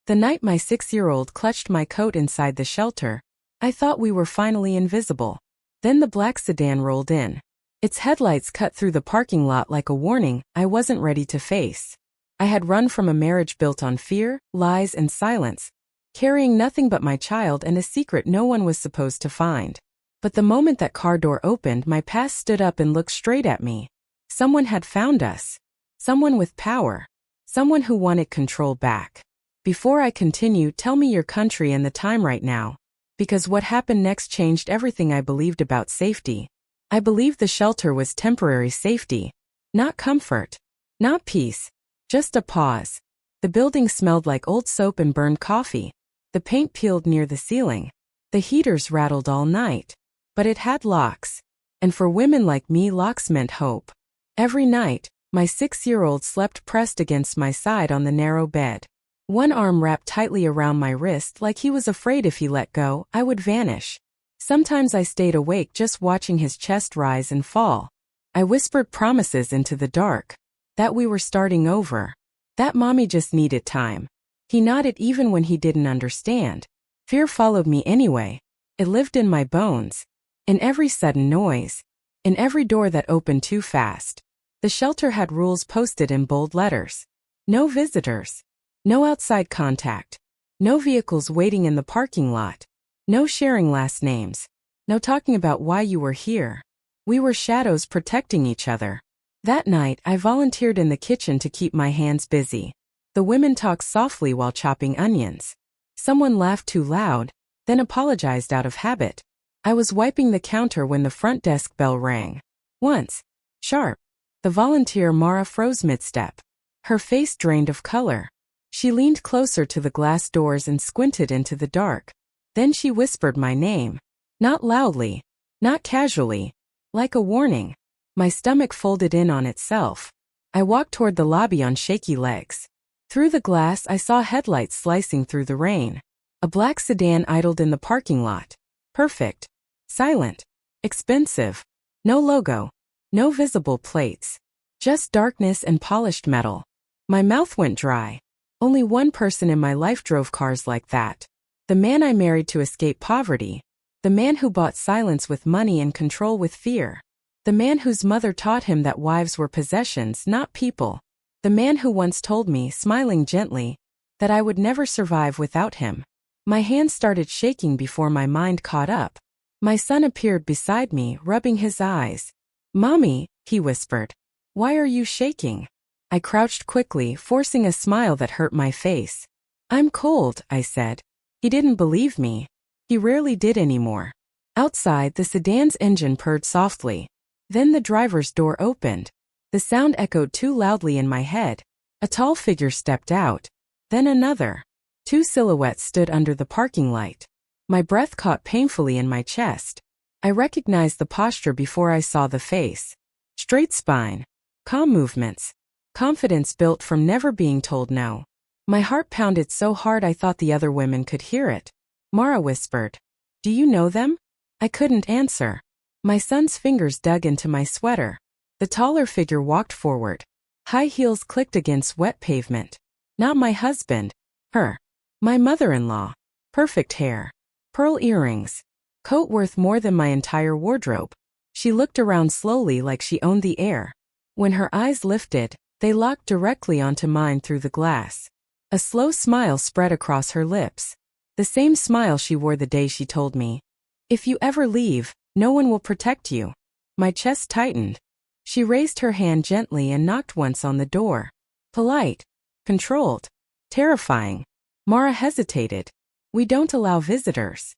The night my 6-year-old clutched my coat inside the shelter, I thought we were finally invisible. Then the black sedan rolled in. Its headlights cut through the parking lot like a warning I wasn't ready to face. I had run from a marriage built on fear, lies, and silence, carrying nothing but my child and a secret no one was supposed to find. But the moment that car door opened, my past stood up and looked straight at me. Someone had found us. Someone with power. Someone who wanted control back. Before I continue, tell me your country and the time right now. Because what happened next changed everything I believed about safety. I believed the shelter was temporary safety. Not comfort. Not peace. Just a pause. The building smelled like old soap and burned coffee. The paint peeled near the ceiling. The heaters rattled all night. But it had locks. And for women like me, locks meant hope. Every night, my 6-year-old slept pressed against my side on the narrow bed. One arm wrapped tightly around my wrist like he was afraid if he let go, I would vanish. Sometimes I stayed awake just watching his chest rise and fall. I whispered promises into the dark. That we were starting over. That mommy just needed time. He nodded even when he didn't understand. Fear followed me anyway. It lived in my bones. In every sudden noise. In every door that opened too fast. The shelter had rules posted in bold letters. No visitors. No outside contact. No vehicles waiting in the parking lot. No sharing last names. No talking about why you were here. We were shadows protecting each other. That night, I volunteered in the kitchen to keep my hands busy. The women talked softly while chopping onions. Someone laughed too loud, then apologized out of habit. I was wiping the counter when the front desk bell rang. Once. Sharp. The volunteer Mara froze mid-step. Her face drained of color. She leaned closer to the glass doors and squinted into the dark. Then she whispered my name. Not loudly. Not casually. Like a warning. My stomach folded in on itself. I walked toward the lobby on shaky legs. Through the glass I saw headlights slicing through the rain. A black sedan idled in the parking lot. Perfect. Silent. Expensive. No logo. No visible plates. Just darkness and polished metal. My mouth went dry. Only one person in my life drove cars like that. The man I married to escape poverty. The man who bought silence with money and control with fear. The man whose mother taught him that wives were possessions, not people. The man who once told me, smiling gently, that I would never survive without him. My hands started shaking before my mind caught up. My son appeared beside me, rubbing his eyes. "Mommy," he whispered. "Why are you shaking?" I crouched quickly, forcing a smile that hurt my face. "I'm cold," I said. He didn't believe me. He rarely did anymore. Outside, the sedan's engine purred softly. Then the driver's door opened. The sound echoed too loudly in my head. A tall figure stepped out. Then another. 2 silhouettes stood under the parking light. My breath caught painfully in my chest. I recognized the posture before I saw the face. Straight spine. Calm movements. Confidence built from never being told no. My heart pounded so hard I thought the other women could hear it. Mara whispered. "Do you know them?" I couldn't answer. My son's fingers dug into my sweater. The taller figure walked forward. High heels clicked against wet pavement. Not my husband. Her. My mother-in-law. Perfect hair. Pearl earrings. Coat worth more than my entire wardrobe. She looked around slowly like she owned the air. When her eyes lifted, they locked directly onto mine through the glass. A slow smile spread across her lips. The same smile she wore the day she told me, "If you ever leave, no one will protect you." My chest tightened. She raised her hand gently and knocked once on the door. Polite. Controlled. Terrifying. Mara hesitated. "We don't allow visitors."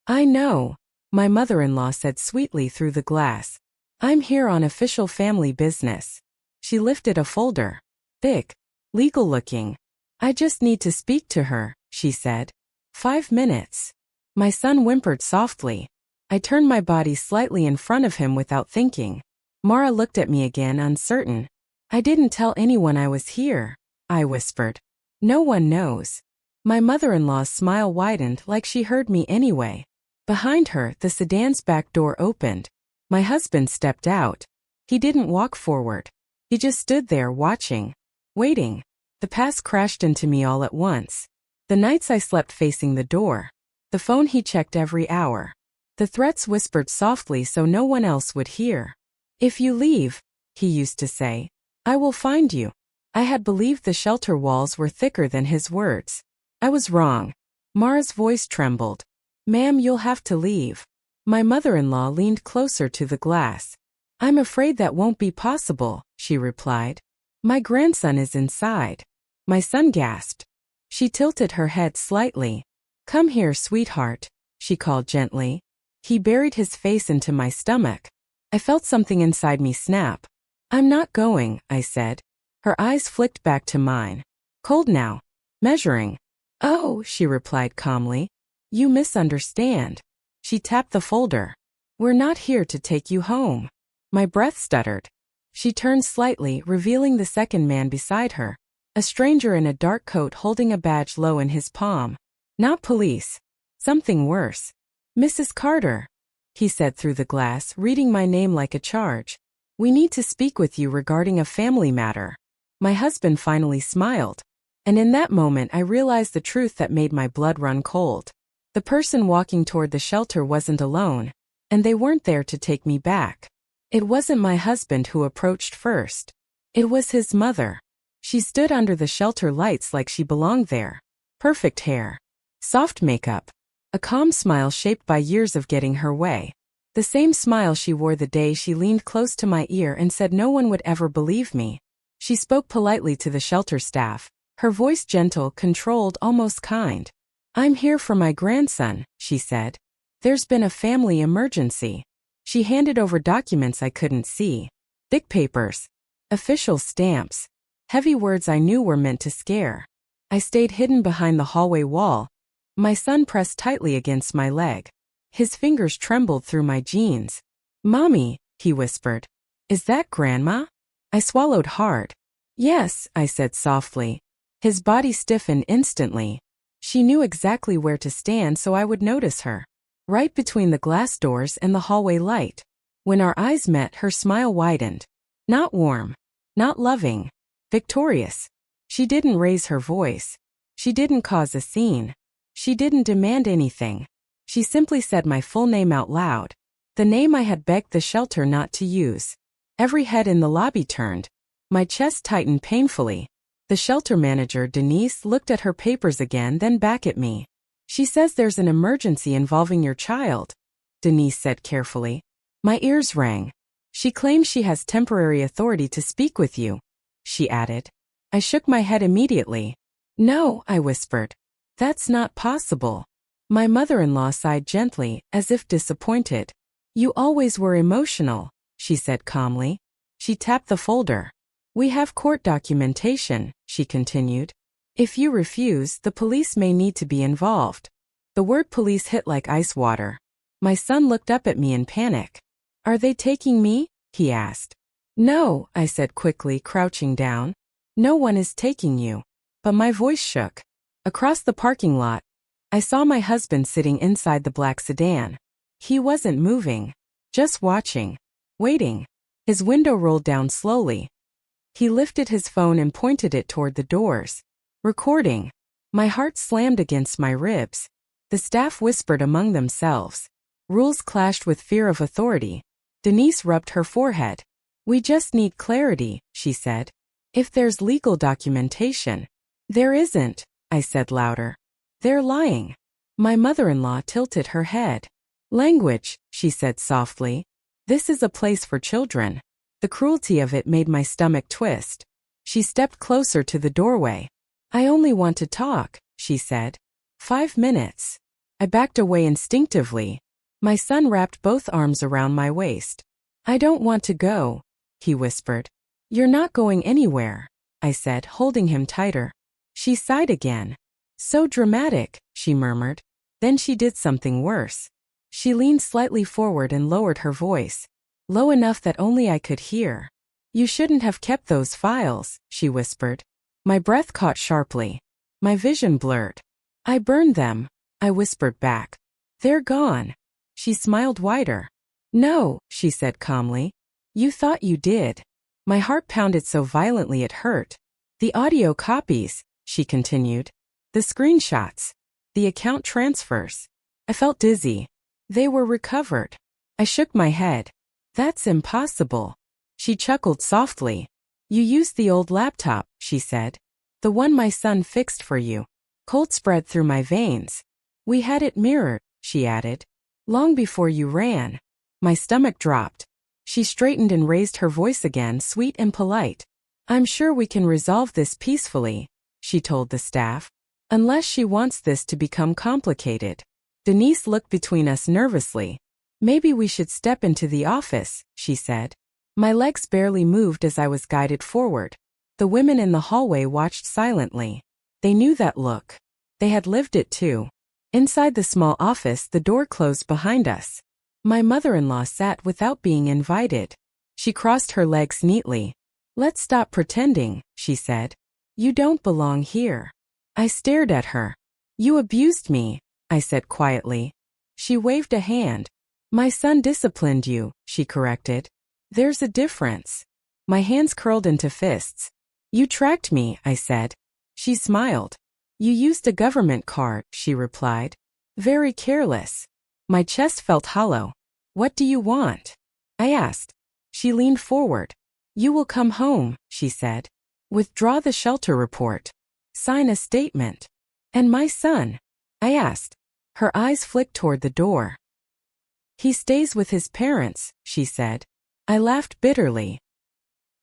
"I know," my mother-in-law said sweetly through the glass. "I'm here on official family business." She lifted a folder. Thick. Legal-looking. "I just need to speak to her," she said. 5 minutes. My son whimpered softly. I turned my body slightly in front of him without thinking. Mara looked at me again, uncertain. "I didn't tell anyone I was here," I whispered. "No one knows." My mother-in-law's smile widened like she heard me anyway. Behind her, the sedan's back door opened. My husband stepped out. He didn't walk forward. He just stood there watching. Waiting. The past crashed into me all at once. The nights I slept facing the door. The phone he checked every hour. The threats whispered softly so no one else would hear. If you leave, he used to say, I will find you. I had believed the shelter walls were thicker than his words. I was wrong. Mara's voice trembled. Ma'am, you'll have to leave. My mother-in-law leaned closer to the glass. I'm afraid that won't be possible, she replied. My grandson is inside. My son gasped. She tilted her head slightly. Come here, sweetheart, she called gently. He buried his face into my stomach. I felt something inside me snap. I'm not going, I said. Her eyes flicked back to mine. Cold now. Measuring. Oh, she replied calmly. You misunderstand. She tapped the folder. We're not here to take you home. My breath stuttered. She turned slightly, revealing the second man beside her. A stranger in a dark coat holding a badge low in his palm. Not police. Something worse. Mrs. Carter, he said through the glass, reading my name like a charge. We need to speak with you regarding a family matter. My husband finally smiled. And in that moment I realized the truth that made my blood run cold. The person walking toward the shelter wasn't alone, and they weren't there to take me back. It wasn't my husband who approached first. It was his mother. She stood under the shelter lights like she belonged there. Perfect hair. Soft makeup. A calm smile shaped by years of getting her way. The same smile she wore the day she leaned close to my ear and said no one would ever believe me. She spoke politely to the shelter staff, her voice gentle, controlled, almost kind. I'm here for my grandson, she said. There's been a family emergency. She handed over documents I couldn't see. Thick papers. Official stamps. Heavy words I knew were meant to scare. I stayed hidden behind the hallway wall. My son pressed tightly against my leg. His fingers trembled through my jeans. Mommy, he whispered. Is that Grandma? I swallowed hard. Yes, I said softly. His body stiffened instantly. She knew exactly where to stand so I would notice her. Right between the glass doors and the hallway light. When our eyes met, her smile widened. Not warm. Not loving. Victorious. She didn't raise her voice. She didn't cause a scene. She didn't demand anything. She simply said my full name out loud. The name I had begged the shelter not to use. Every head in the lobby turned. My chest tightened painfully. The shelter manager, Denise, looked at her papers again, then back at me. She says there's an emergency involving your child, Denise said carefully. My ears rang. She claims she has temporary authority to speak with you, she added. I shook my head immediately. No, I whispered. That's not possible. My mother-in-law sighed gently, as if disappointed. You always were emotional, she said calmly. She tapped the folder. We have court documentation, she continued. If you refuse, the police may need to be involved. The word police hit like ice water. My son looked up at me in panic. Are they taking me? He asked. No, I said quickly, crouching down. No one is taking you. But my voice shook. Across the parking lot, I saw my husband sitting inside the black sedan. He wasn't moving. Just watching. Waiting. His window rolled down slowly. He lifted his phone and pointed it toward the doors. Recording. My heart slammed against my ribs. The staff whispered among themselves. Rules clashed with fear of authority. Denise rubbed her forehead. We just need clarity, she said. If there's legal documentation. There isn't, I said louder. They're lying. My mother-in-law tilted her head. Language, she said softly. This is a place for children. The cruelty of it made my stomach twist. She stepped closer to the doorway. I only want to talk, she said. 5 minutes. I backed away instinctively. My son wrapped both arms around my waist. I don't want to go, he whispered. You're not going anywhere, I said, holding him tighter. She sighed again. So dramatic, she murmured. Then she did something worse. She leaned slightly forward and lowered her voice. Low enough that only I could hear. You shouldn't have kept those files, she whispered. My breath caught sharply. My vision blurred. I burned them, I whispered back. They're gone. She smiled wider. No, she said calmly. You thought you did. My heart pounded so violently it hurt. The audio copies, she continued. The screenshots. The account transfers. I felt dizzy. They were recovered. I shook my head. That's impossible. She chuckled softly. You used the old laptop, she said. The one my son fixed for you. Cold spread through my veins. We had it mirrored, she added. Long before you ran. My stomach dropped. She straightened and raised her voice again, sweet and polite. I'm sure we can resolve this peacefully, she told the staff. Unless she wants this to become complicated. Denise looked between us nervously. Maybe we should step into the office, she said. My legs barely moved as I was guided forward. The women in the hallway watched silently. They knew that look. They had lived it too. Inside the small office, the door closed behind us. My mother-in-law sat without being invited. She crossed her legs neatly. Let's stop pretending, she said. You don't belong here. I stared at her. You abused me, I said quietly. She waved a hand. My son disciplined you, she corrected. There's a difference. My hands curled into fists. You tracked me, I said. She smiled. You used a government card, she replied. Very careless. My chest felt hollow. What do you want? I asked. She leaned forward. You will come home, she said. Withdraw the shelter report. Sign a statement. And my son? I asked. Her eyes flicked toward the door. He stays with his parents, she said. I laughed bitterly.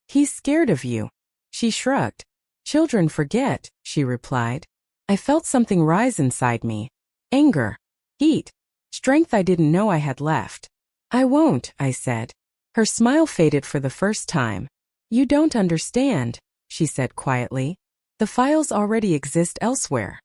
He's scared of you. She shrugged. Children forget, she replied. I felt something rise inside me. Anger. Heat. Strength I didn't know I had left. I won't, I said. Her smile faded for the first time. You don't understand, she said quietly. The files already exist elsewhere.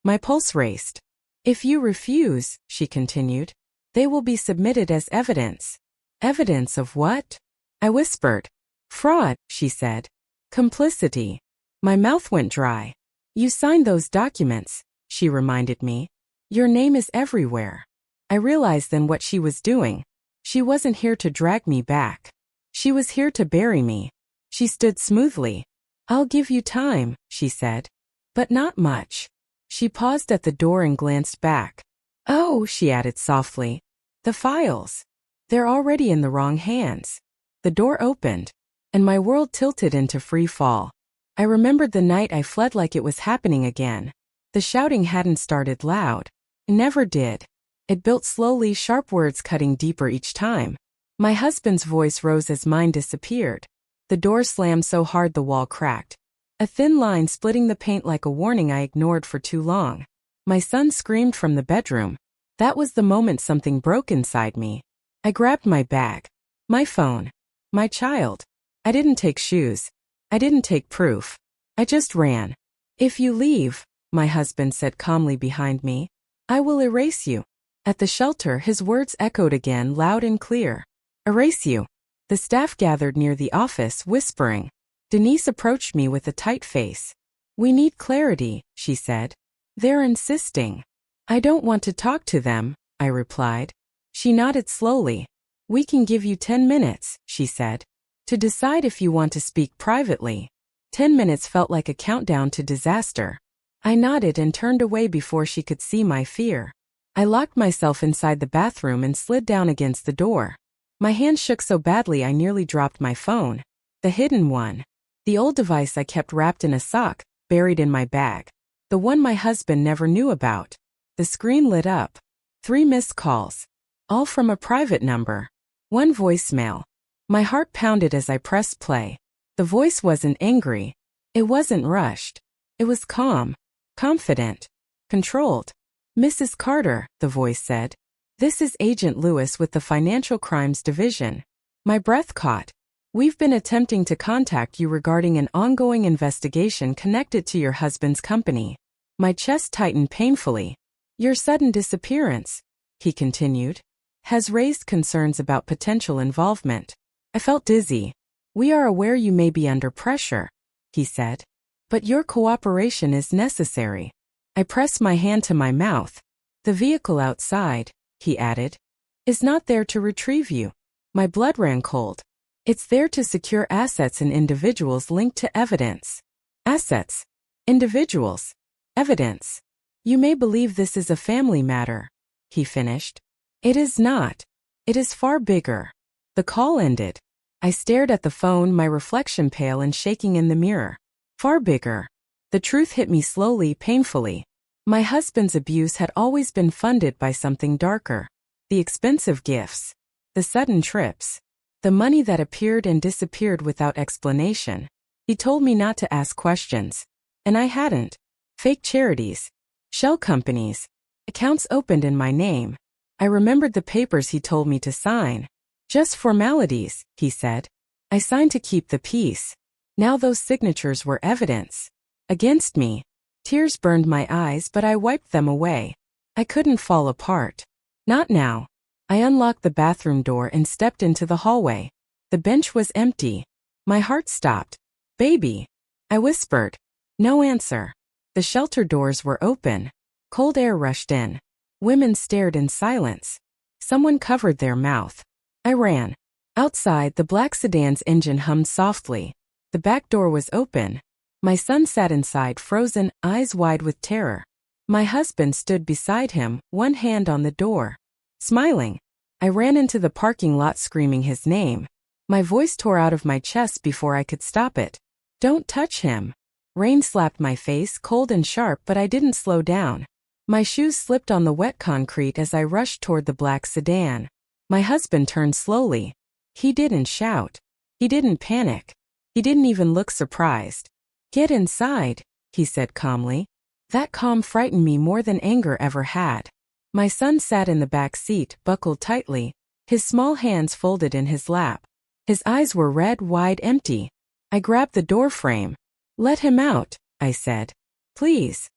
My pulse raced. If you refuse, she continued, they will be submitted as evidence. Evidence of what? I whispered. Fraud, she said. Complicity. My mouth went dry. You signed those documents, she reminded me. Your name is everywhere. I realized then what she was doing. She wasn't here to drag me back. She was here to bury me. She stood smoothly. I'll give you time, she said. But not much. She paused at the door and glanced back. Oh, she added softly. The files. They're already in the wrong hands. The door opened, and my world tilted into free fall. I remembered the night I fled like it was happening again. The shouting hadn't started loud. It never did. It built slowly, sharp words cutting deeper each time. My husband's voice rose as mine disappeared. The door slammed so hard the wall cracked. A thin line splitting the paint like a warning I ignored for too long. My son screamed from the bedroom. That was the moment something broke inside me. I grabbed my bag. My phone. My child. I didn't take shoes. I didn't take proof. I just ran. If you leave, my husband said calmly behind me, I will erase you. At the shelter, his words echoed again loud and clear. Erase you. The staff gathered near the office, whispering. Denise approached me with a tight face. We need clarity, she said. They're insisting. I don't want to talk to them, I replied. She nodded slowly. We can give you 10 minutes, she said, to decide if you want to speak privately. 10 minutes felt like a countdown to disaster. I nodded and turned away before she could see my fear. I locked myself inside the bathroom and slid down against the door. My hand shook so badly I nearly dropped my phone. The hidden one. The old device I kept wrapped in a sock, buried in my bag. The one my husband never knew about. The screen lit up. 3 missed calls. All from a private number. 1 voicemail. My heart pounded as I pressed play. The voice wasn't angry. It wasn't rushed. It was calm. Confident. Controlled. Mrs. Carter, the voice said. This is Agent Lewis with the Financial Crimes Division. My breath caught. We've been attempting to contact you regarding an ongoing investigation connected to your husband's company. My chest tightened painfully. Your sudden disappearance, he continued, has raised concerns about potential involvement. I felt dizzy. We are aware you may be under pressure, he said. But your cooperation is necessary. I pressed my hand to my mouth. The vehicle outside, he added, is not there to retrieve you. My blood ran cold. It's there to secure assets and individuals linked to evidence. Assets. Individuals. Evidence. You may believe this is a family matter, he finished. It is not. It is far bigger. The call ended. I stared at the phone, my reflection pale and shaking in the mirror. Far bigger. The truth hit me slowly, painfully. My husband's abuse had always been funded by something darker. The expensive gifts. The sudden trips. The money that appeared and disappeared without explanation. He told me not to ask questions. And I hadn't. Fake charities. Shell companies. Accounts opened in my name. I remembered the papers he told me to sign. Just formalities, he said. I signed to keep the peace. Now those signatures were evidence. Against me. Tears burned my eyes, but I wiped them away. I couldn't fall apart. Not now. I unlocked the bathroom door and stepped into the hallway. The bench was empty. My heart stopped. Baby. I whispered. No answer. The shelter doors were open. Cold air rushed in. Women stared in silence. Someone covered their mouth. I ran. Outside, the black sedan's engine hummed softly. The back door was open. My son sat inside, frozen, eyes wide with terror. My husband stood beside him, one hand on the door. Smiling. I ran into the parking lot screaming his name. My voice tore out of my chest before I could stop it. Don't touch him. Rain slapped my face, cold and sharp, but I didn't slow down. My shoes slipped on the wet concrete as I rushed toward the black sedan. My husband turned slowly. He didn't shout. He didn't panic. He didn't even look surprised. Get inside, he said calmly. That calm frightened me more than anger ever had. My son sat in the back seat, buckled tightly, his small hands folded in his lap. His eyes were red, wide, empty. I grabbed the door frame. Let him out, I said. Please.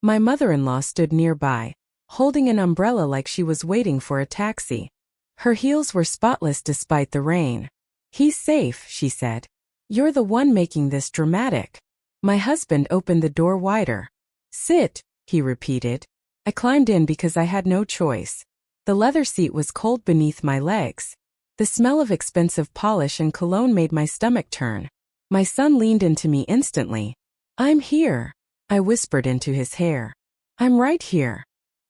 My mother-in-law stood nearby, holding an umbrella like she was waiting for a taxi. Her heels were spotless despite the rain. He's safe, she said. You're the one making this dramatic. My husband opened the door wider. Sit, he repeated. I climbed in because I had no choice. The leather seat was cold beneath my legs. The smell of expensive polish and cologne made my stomach turn. My son leaned into me instantly. I'm here, I whispered into his hair. I'm right here.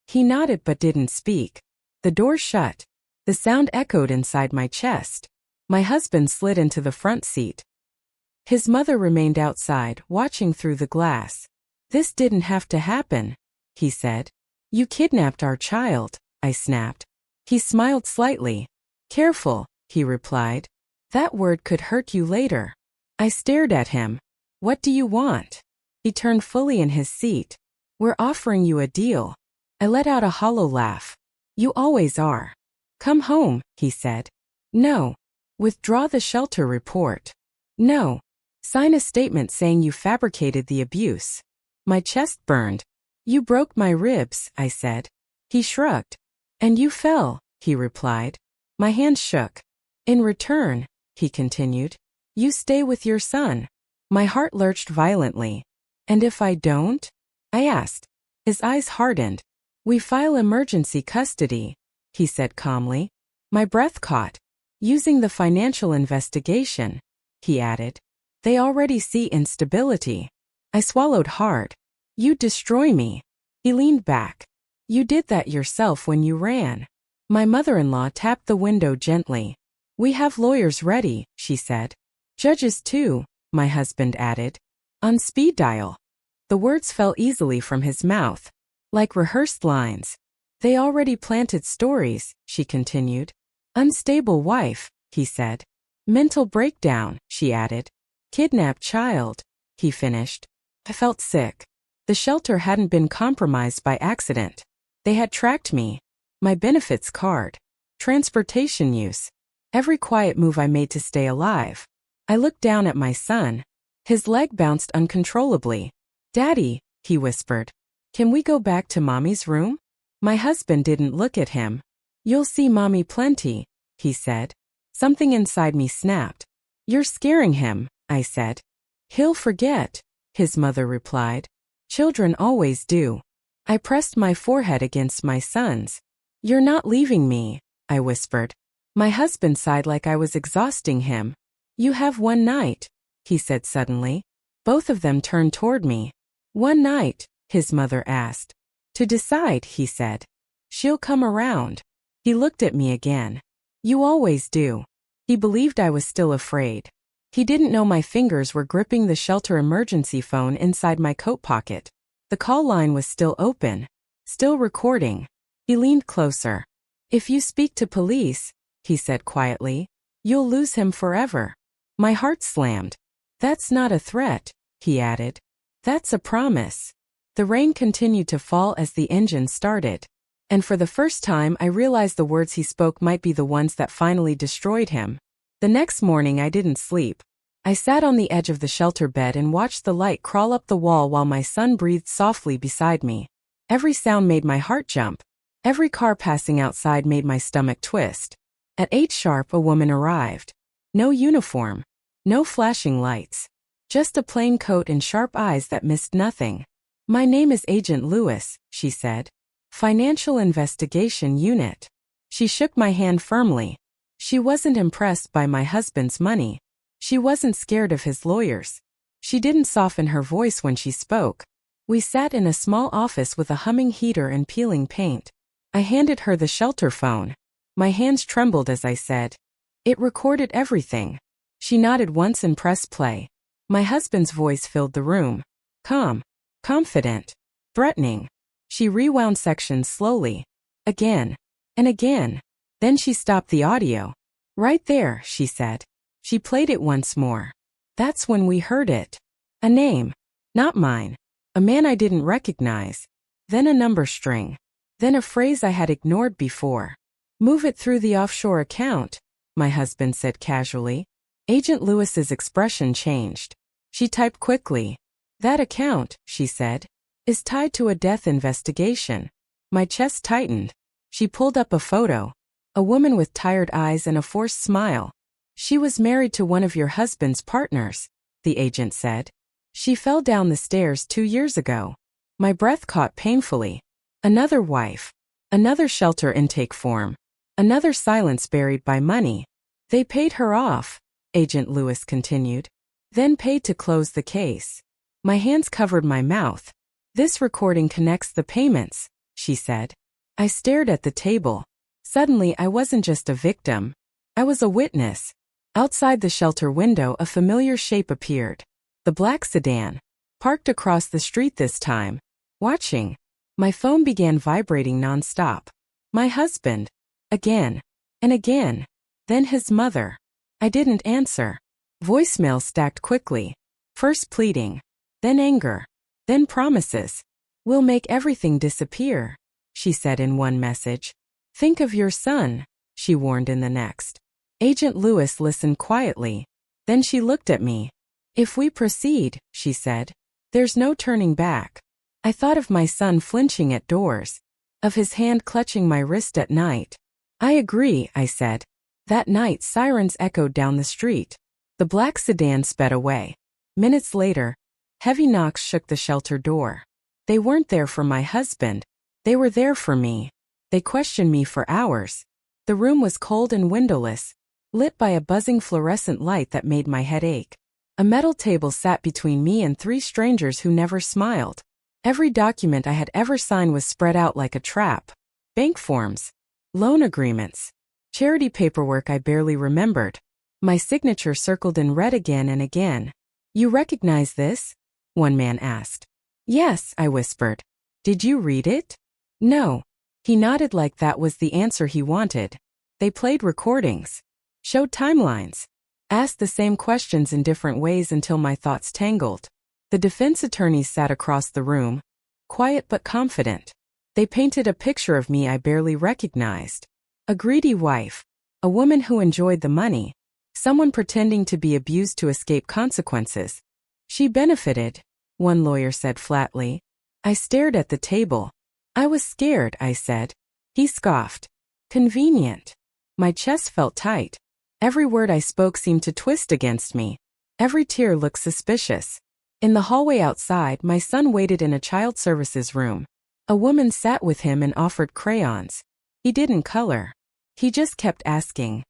He nodded but didn't speak. The door shut. The sound echoed inside my chest. My husband slid into the front seat. His mother remained outside, watching through the glass. This didn't have to happen, he said. You kidnapped our child, I snapped. He smiled slightly. Careful, he replied. That word could hurt you later. I stared at him. What do you want? He turned fully in his seat. We're offering you a deal. I let out a hollow laugh. You always are. Come home, he said. No. Withdraw the shelter report. No. Sign a statement saying you fabricated the abuse. My chest burned. You broke my ribs, I said. He shrugged. And you fell, he replied. My hands shook. In return, he continued, you stay with your son. My heart lurched violently. And if I don't? I asked. His eyes hardened. We file emergency custody, he said calmly. My breath caught. Using the financial investigation, he added. They already see instability. I swallowed hard. You destroy me. He leaned back. You did that yourself when you ran. My mother-in-law tapped the window gently. We have lawyers ready, she said. Judges too, my husband added. On speed dial. The words fell easily from his mouth, like rehearsed lines. They already planted stories, she continued. Unstable wife, he said. Mental breakdown, she added. Kidnapped child, he finished. I felt sick. The shelter hadn't been compromised by accident. They had tracked me. My benefits card. Transportation use. Every quiet move I made to stay alive. I looked down at my son. His leg bounced uncontrollably. Daddy, he whispered. Can we go back to Mommy's room? My husband didn't look at him. You'll see Mommy plenty, he said. Something inside me snapped. You're scaring him, I said. He'll forget, his mother replied. Children always do. I pressed my forehead against my son's. You're not leaving me, I whispered. My husband sighed like I was exhausting him. You have one night, he said suddenly. Both of them turned toward me. One night, his mother asked. To decide, he said. She'll come around. He looked at me again. You always do. He believed I was still afraid. He didn't know my fingers were gripping the shelter emergency phone inside my coat pocket. The call line was still open, still recording. He leaned closer. If you speak to police, he said quietly, you'll lose him forever. My heart slammed. That's not a threat, he added. That's a promise. The rain continued to fall as the engine started. And for the first time I realized the words he spoke might be the ones that finally destroyed him. The next morning I didn't sleep. I sat on the edge of the shelter bed and watched the light crawl up the wall while my son breathed softly beside me. Every sound made my heart jump. Every car passing outside made my stomach twist. At 8 sharp a woman arrived. No uniform. No flashing lights. Just a plain coat and sharp eyes that missed nothing. My name is Agent Lewis, she said. Financial Investigation Unit. She shook my hand firmly. She wasn't impressed by my husband's money. She wasn't scared of his lawyers. She didn't soften her voice when she spoke. We sat in a small office with a humming heater and peeling paint. I handed her the shelter phone. My hands trembled as I said. It recorded everything. She nodded once and pressed play. My husband's voice filled the room. Calm, confident, threatening. She rewound sections slowly. Again. And again. Then she stopped the audio. Right there, she said. She played it once more. That's when we heard it. A name. Not mine. A man I didn't recognize. Then a number string. Then a phrase I had ignored before. Move it through the offshore account, my husband said casually. Agent Lewis's expression changed. She typed quickly. That account, she said, is tied to a death investigation. My chest tightened. She pulled up a photo. A woman with tired eyes and a forced smile. She was married to one of your husband's partners, the agent said. She fell down the stairs 2 years ago. My breath caught painfully. Another wife. Another shelter intake form. Another silence buried by money. They paid her off, Agent Lewis continued. Then paid to close the case. My hands covered my mouth. This recording connects the payments, she said. I stared at the table. Suddenly I wasn't just a victim. I was a witness. Outside the shelter window a familiar shape appeared. The black sedan. Parked across the street this time. Watching. My phone began vibrating nonstop. My husband. Again. And again. Then his mother. I didn't answer. Voicemail stacked quickly. First pleading. Then anger. Then promises. We'll make everything disappear, she said in one message. Think of your son, she warned in the next. Agent Lewis listened quietly. Then she looked at me. If we proceed, she said, there's no turning back. I thought of my son flinching at doors. Of his hand clutching my wrist at night. I agree, I said. That night sirens echoed down the street. The black sedan sped away. Minutes later, heavy knocks shook the shelter door. They weren't there for my husband. They were there for me. They questioned me for hours. The room was cold and windowless, lit by a buzzing fluorescent light that made my head ache. A metal table sat between me and 3 strangers who never smiled. Every document I had ever signed was spread out like a trap. Bank forms, loan agreements, charity paperwork I barely remembered. My signature circled in red again and again. You recognize this? One man asked. Yes, I whispered. Did you read it? No. He nodded like that was the answer he wanted. They played recordings, showed timelines, asked the same questions in different ways until my thoughts tangled. The defense attorneys sat across the room, quiet but confident. They painted a picture of me I barely recognized. A greedy wife, a woman who enjoyed the money, someone pretending to be abused to escape consequences. She benefited, one lawyer said flatly. I stared at the table. I was scared, I said. He scoffed. Convenient. My chest felt tight. Every word I spoke seemed to twist against me. Every tear looked suspicious. In the hallway outside, my son waited in a child services room. A woman sat with him and offered crayons. He didn't color. He just kept asking,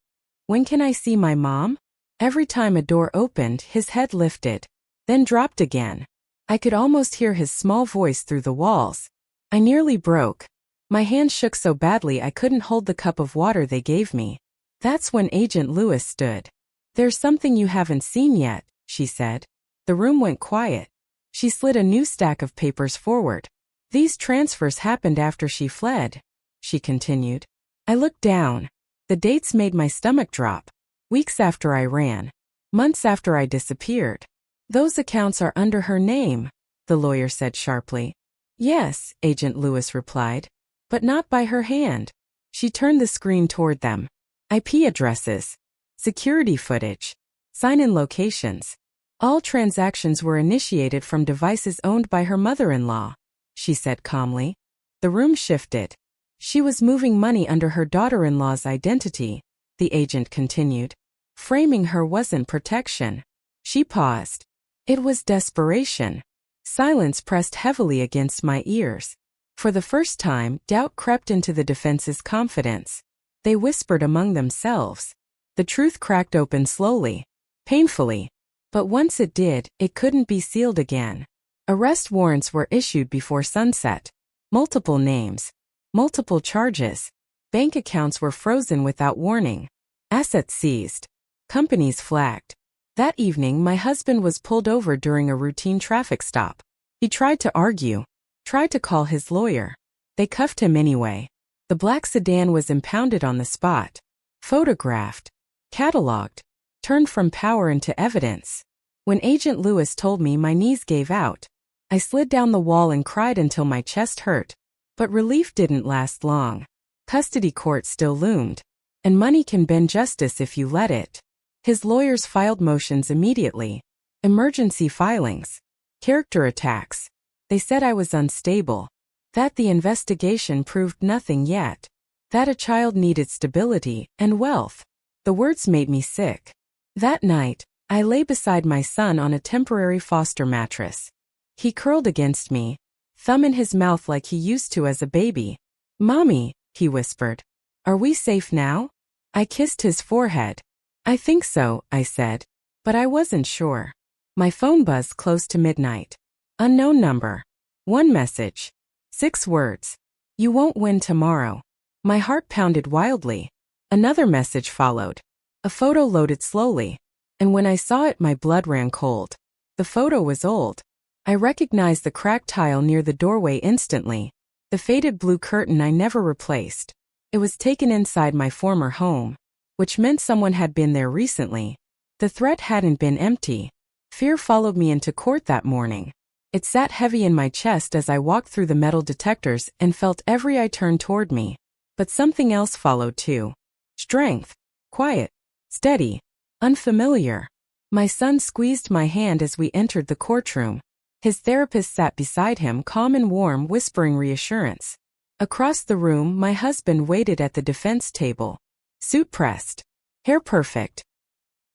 when can I see my mom? Every time a door opened, his head lifted, then dropped again. I could almost hear his small voice through the walls. I nearly broke. My hand shook so badly I couldn't hold the cup of water they gave me. That's when Agent Lewis stood. "There's something you haven't seen yet," she said. The room went quiet. She slid a new stack of papers forward. "These transfers happened after she fled," she continued. I looked down. The dates made my stomach drop. Weeks after I ran. Months after I disappeared. "Those accounts are under her name," the lawyer said sharply. "Yes," Agent Lewis replied. "But not by her hand." She turned the screen toward them. IP addresses. Security footage. Sign-in locations. All transactions were initiated from devices owned by her mother-in-law, she said calmly. The room shifted. She was moving money under her daughter-in-law's identity, the agent continued. Framing her wasn't protection. She paused. It was desperation. Silence pressed heavily against my ears. For the first time, doubt crept into the defense's confidence. They whispered among themselves. The truth cracked open slowly, painfully. But once it did, it couldn't be sealed again. Arrest warrants were issued before sunset. Multiple names. Multiple charges. Bank accounts were frozen without warning. Assets seized. Companies flagged. That evening, my husband was pulled over during a routine traffic stop. He tried to argue. Tried to call his lawyer. They cuffed him anyway. The black sedan was impounded on the spot. Photographed. Catalogued. Turned from power into evidence. When Agent Lewis told me, my knees gave out. I slid down the wall and cried until my chest hurt. But relief didn't last long. Custody court still loomed. And money can bend justice if you let it. His lawyers filed motions immediately. Emergency filings. Character attacks. They said I was unstable. That the investigation proved nothing yet. That a child needed stability and wealth. The words made me sick. That night, I lay beside my son on a temporary foster mattress. He curled against me, thumb in his mouth like he used to as a baby. "Mommy," he whispered. "Are we safe now?" I kissed his forehead. "I think so," I said. But I wasn't sure. My phone buzzed close to midnight. Unknown number. One message. 6 words. "You won't win tomorrow." My heart pounded wildly. Another message followed. A photo loaded slowly. And when I saw it, my blood ran cold. The photo was old. I recognized the cracked tile near the doorway instantly. The faded blue curtain I never replaced. It was taken inside my former home, which meant someone had been there recently. The threat hadn't been empty. Fear followed me into court that morning. It sat heavy in my chest as I walked through the metal detectors and felt every eye turn toward me. But something else followed too. Strength. Quiet. Steady. Unfamiliar. My son squeezed my hand as we entered the courtroom. His therapist sat beside him, calm and warm, whispering reassurance. Across the room, my husband waited at the defense table. Suit pressed. Hair perfect.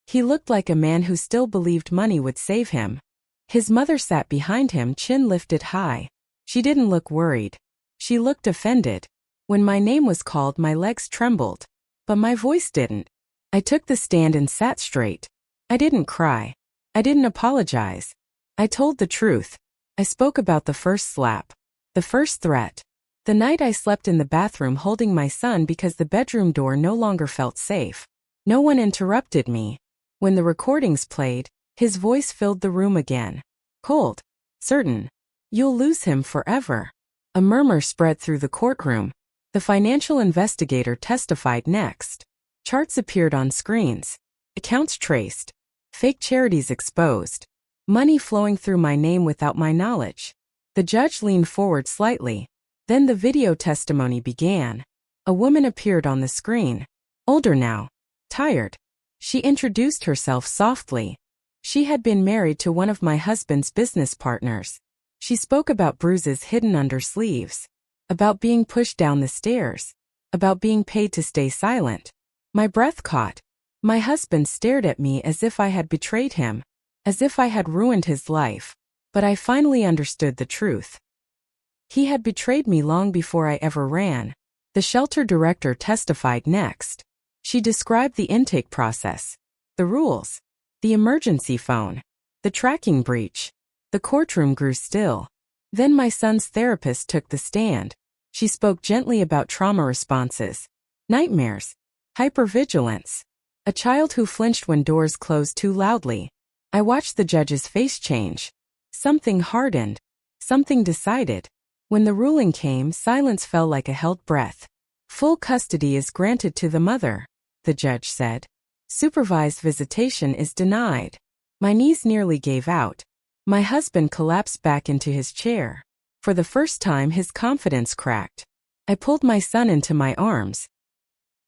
He looked like a man who still believed money would save him. His mother sat behind him, chin lifted high. She didn't look worried. She looked offended. When my name was called, my legs trembled. But my voice didn't. I took the stand and sat straight. I didn't cry. I didn't apologize. I told the truth. I spoke about the first slap. The first threat. The night I slept in the bathroom holding my son because the bedroom door no longer felt safe. No one interrupted me. When the recordings played, his voice filled the room again. Cold. Certain. "You'll lose him forever." A murmur spread through the courtroom. The financial investigator testified next. Charts appeared on screens. Accounts traced. Fake charities exposed. Money flowing through my name without my knowledge. The judge leaned forward slightly. Then the video testimony began. A woman appeared on the screen. Older now. Tired. She introduced herself softly. She had been married to one of my husband's business partners. She spoke about bruises hidden under sleeves. About being pushed down the stairs. About being paid to stay silent. My breath caught. My husband stared at me as if I had betrayed him. As if I had ruined his life. But I finally understood the truth. He had betrayed me long before I ever ran. The shelter director testified next. She described the intake process. The rules. The emergency phone. The tracking breach. The courtroom grew still. Then my son's therapist took the stand. She spoke gently about trauma responses, nightmares, hypervigilance. A child who flinched when doors closed too loudly. I watched the judge's face change. Something hardened. Something decided. When the ruling came, silence fell like a held breath. Full custody is granted to the mother, the judge said. Supervised visitation is denied. My knees nearly gave out. My husband collapsed back into his chair. For the first time, his confidence cracked. I pulled my son into my arms.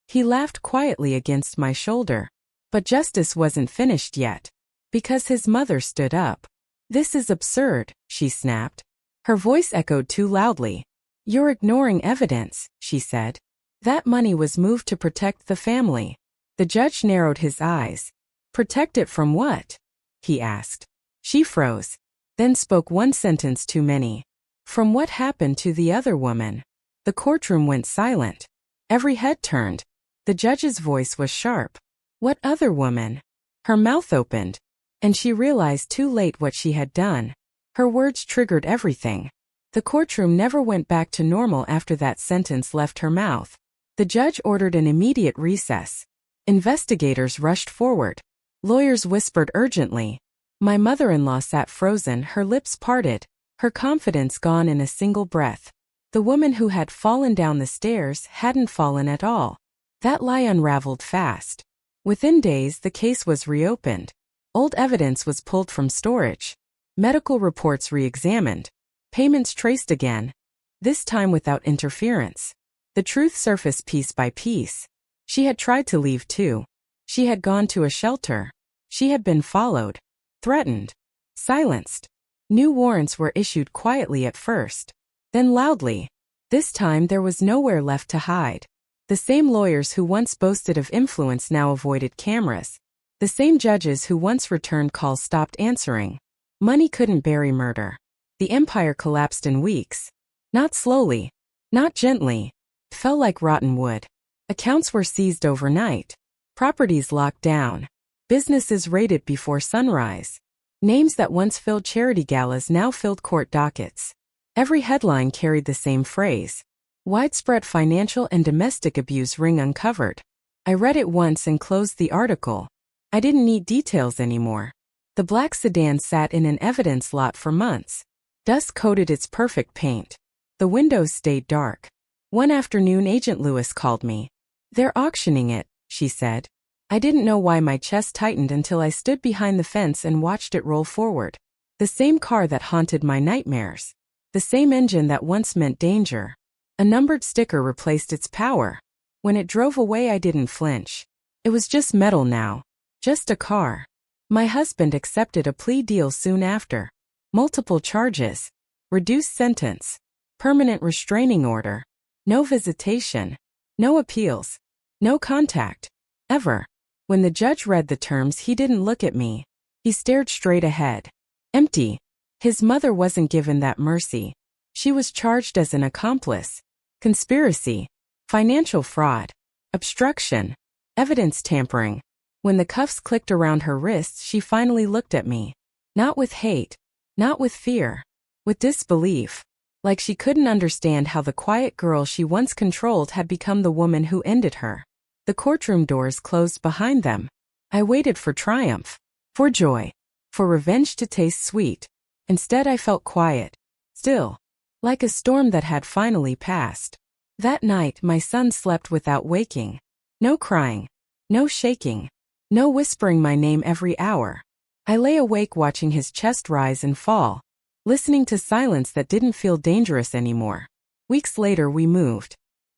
He laughed quietly against my shoulder. But justice wasn't finished yet. Because his mother stood up. "This is absurd," she snapped. Her voice echoed too loudly. "You're ignoring evidence," she said. "That money was moved to protect the family." The judge narrowed his eyes. "Protect it from what?" he asked. She froze. Then spoke one sentence too many. "From what happened to the other woman." The courtroom went silent. Every head turned. The judge's voice was sharp. "What other woman?" Her mouth opened. And she realized too late what she had done. Her words triggered everything. The courtroom never went back to normal after that sentence left her mouth. The judge ordered an immediate recess. Investigators rushed forward. Lawyers whispered urgently. My mother-in-law sat frozen, her lips parted, her confidence gone in a single breath. The woman who had fallen down the stairs hadn't fallen at all. That lie unraveled fast. Within days, the case was reopened. Old evidence was pulled from storage. Medical reports re-examined. Payments traced again. This time without interference. The truth surfaced piece by piece. She had tried to leave too. She had gone to a shelter. She had been followed. Threatened. Silenced. New warrants were issued quietly at first. Then loudly. This time there was nowhere left to hide. The same lawyers who once boasted of influence now avoided cameras. The same judges who once returned calls stopped answering. Money couldn't bury murder. The empire collapsed in weeks. Not slowly. Not gently. It fell like rotten wood. Accounts were seized overnight. Properties locked down. Businesses raided before sunrise. Names that once filled charity galas now filled court dockets. Every headline carried the same phrase. Widespread financial and domestic abuse ring uncovered. I read it once and closed the article. I didn't need details anymore. The black sedan sat in an evidence lot for months. Dust coated its perfect paint. The windows stayed dark. One afternoon, Agent Lewis called me. "They're auctioning it," she said. I didn't know why my chest tightened until I stood behind the fence and watched it roll forward. The same car that haunted my nightmares. The same engine that once meant danger. A numbered sticker replaced its power. When it drove away, I didn't flinch. It was just metal now. Just a car. My husband accepted a plea deal soon after. Multiple charges. Reduced sentence. Permanent restraining order. No visitation. No appeals. No contact. Ever. When the judge read the terms, he didn't look at me. He stared straight ahead. Empty. His mother wasn't given that mercy. She was charged as an accomplice. Conspiracy. Financial fraud. Obstruction. Evidence tampering. When the cuffs clicked around her wrists, she finally looked at me. Not with hate. Not with fear. With disbelief. Like she couldn't understand how the quiet girl she once controlled had become the woman who ended her. The courtroom doors closed behind them. I waited for triumph. For joy. For revenge to taste sweet. Instead, I felt quiet. Still. Like a storm that had finally passed. That night, my son slept without waking. No crying. No shaking. No whispering my name every hour. I lay awake watching his chest rise and fall. Listening to silence that didn't feel dangerous anymore. Weeks later, we moved.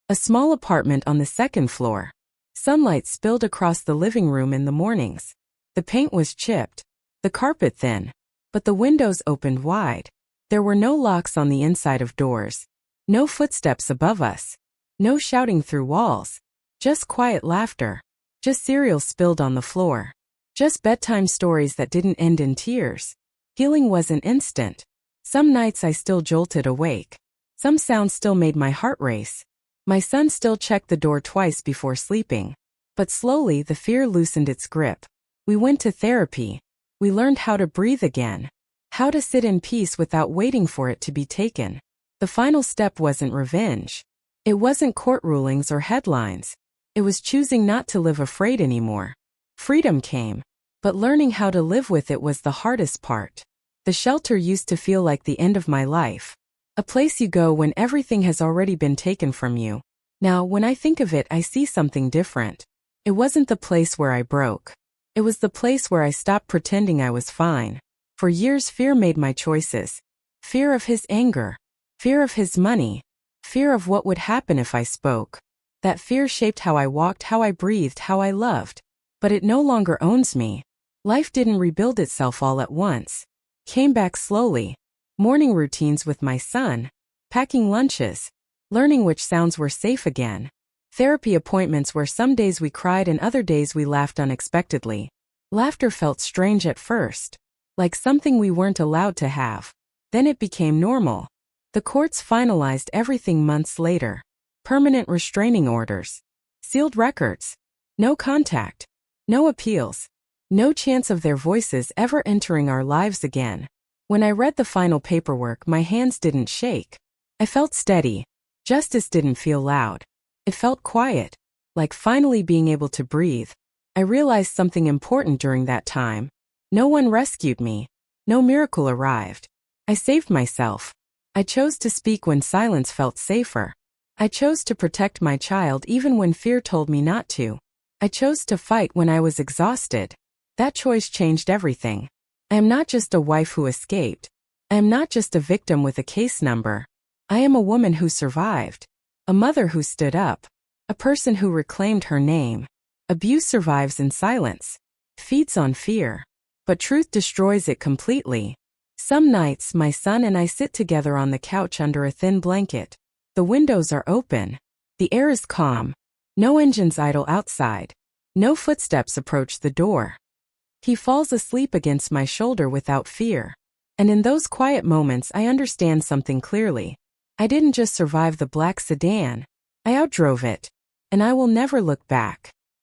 A small apartment on the second floor. Sunlight spilled across the living room in the mornings. The paint was chipped. The carpet thin. But the windows opened wide. There were no locks on the inside of doors. No footsteps above us. No shouting through walls. Just quiet laughter. Just cereal spilled on the floor. Just bedtime stories that didn't end in tears. Healing wasn't instant. Some nights I still jolted awake. Some sounds still made my heart race. My son still checked the door twice before sleeping. But slowly the fear loosened its grip. We went to therapy. We learned how to breathe again. How to sit in peace without waiting for it to be taken. The final step wasn't revenge. It wasn't court rulings or headlines. It was choosing not to live afraid anymore. Freedom came, but learning how to live with it was the hardest part. The shelter used to feel like the end of my life. A place you go when everything has already been taken from you. Now, when I think of it, I see something different. It wasn't the place where I broke. It was the place where I stopped pretending I was fine. For years, fear made my choices. Fear of his anger. Fear of his money. Fear of what would happen if I spoke. That fear shaped how I walked, how I breathed, how I loved. But it no longer owns me. Life didn't rebuild itself all at once. Came back slowly. Morning routines with my son. Packing lunches. Learning which sounds were safe again. Therapy appointments where some days we cried and other days we laughed unexpectedly. Laughter felt strange at first. Like something we weren't allowed to have. Then it became normal. The courts finalized everything months later. Permanent restraining orders. Sealed records. No contact. No appeals. No chance of their voices ever entering our lives again. When I read the final paperwork, my hands didn't shake. I felt steady. Justice didn't feel loud. It felt quiet. Like finally being able to breathe. I realized something important during that time. No one rescued me. No miracle arrived. I saved myself. I chose to speak when silence felt safer. I chose to protect my child even when fear told me not to. I chose to fight when I was exhausted. That choice changed everything. I am not just a wife who escaped. I am not just a victim with a case number. I am a woman who survived. A mother who stood up. A person who reclaimed her name. Abuse survives in silence. Feeds on fear. But truth destroys it completely. Some nights, my son and I sit together on the couch under a thin blanket. The windows are open. The air is calm. No engines idle outside. No footsteps approach the door. He falls asleep against my shoulder without fear. And in those quiet moments, I understand something clearly. I didn't just survive the black sedan. I outdrove it. And I will never look back.